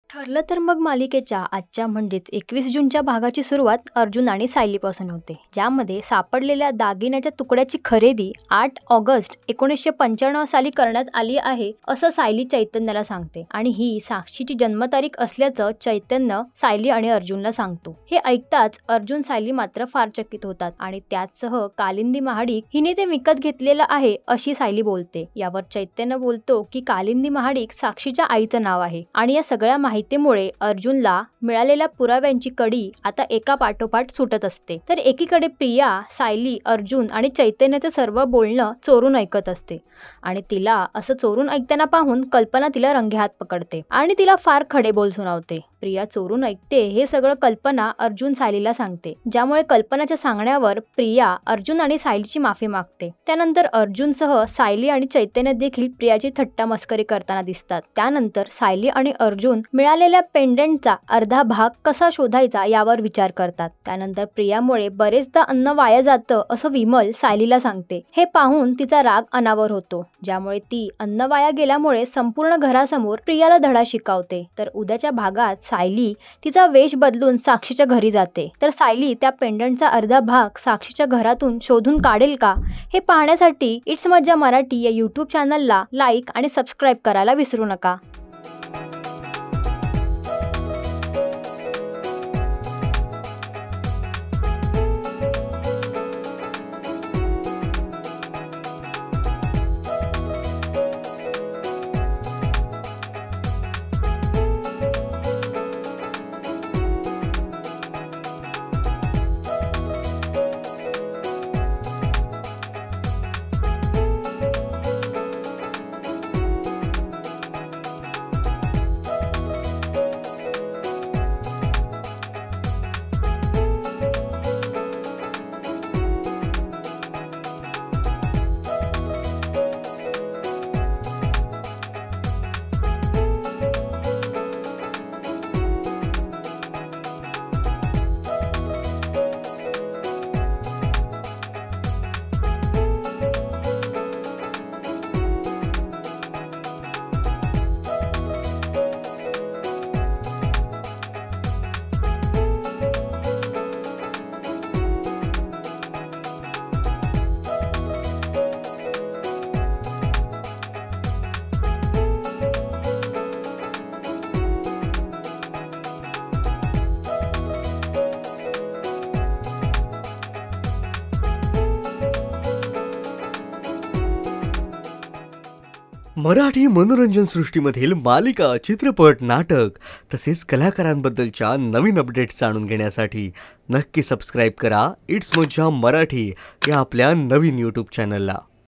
ठरलं तर मग मालिकेच्या आजच्या म्हणजेच 21 जूनच्या भागाची सुरुवात अर्जुन आणि सायलीपासून होते, ज्यामध्ये सापडलेल्या दागिन्याच्या तुकड्याची खरेदी 8 ऑगस्ट 1995 साली करण्यात आली आहे असं सायली चैतन्याला सांगते आणि ही साक्षीची जन्मतारीख असल्याचं चैतन्य सायली आणि अर्जुनला सांगतो। हे ऐकताच अर्जुन सायली मात्र फार चकित होतात आणि त्याचसह कालिंदी महाडिक हिने ते विकत घेतलेलं आहे अशी सायली बोलते। यावर चैतन्य बोलतो की कालिंदी महाडिक साक्षीच्या आईचं नाव आहे आणि या सगळ्या माहितीमुळे अर्जुनला मिळालेल्या पुराव्यांची कडी आता एका पाठोपाठ सुटत असते। तर एकीकडे प्रिया सायली अर्जुन आणि चैतन्याचं सर्व बोलणं चोरून ऐकत असते आणि तिला असं चोरून ऐकताना पाहून कल्पना तिला रंगेहात पकडते आणि तिला फार खडे बोल सुनावते। प्रिया चोरून ऐकते हे सगळं कल्पना अर्जुन सायलीला सांगते, ज्यामुळे कल्पनाच्या सांगण्यावर प्रिया अर्जुन आणि सायलीची माफी मागते। त्यानंतर अर्जुनसह सायली आणि चैतन्य देखील प्रियाची थट्टा मस्करी करताना दिसतात। त्यानंतर सायली आणि अर्जुन मिळालेल्या पेंडंटचा अर्धा भाग कसा शोधायचा यावर विचार करतात। त्यानंतर प्रियामुळे बरेचदा अन्न वाया जातं असं विमल सायलीला सांगते। हे पाहून तिचा राग अनावर होतो, ज्यामुळे ती अन्न वाया गेल्यामुळे संपूर्ण घरासमोर प्रियाला धडा शिकवते। तर उद्याच्या भागात सायली तिचा वेश बदलून साक्षीच्या घरी जाते, तर सायली त्या पेंडंटचा अर्धा भाग साक्षीच्या घरातून शोधून काढेल का हे पाहण्यासाठी इट्स मज्जा मराठी या यूट्यूब चॅनलला लाईक आणि सबस्क्राईब करायला विसरू नका। मराठी मनोरंजन सृष्टीमधील मालिका, चित्रपट, नाटक तसेच कलाकारांबद्दलच्या नवीन अपडेट्स जाणून घेण्यासाठी नक्की सबस्क्राईब करा इट्स मज्जा मराठी या आपल्या नवीन यूट्यूब चॅनलला।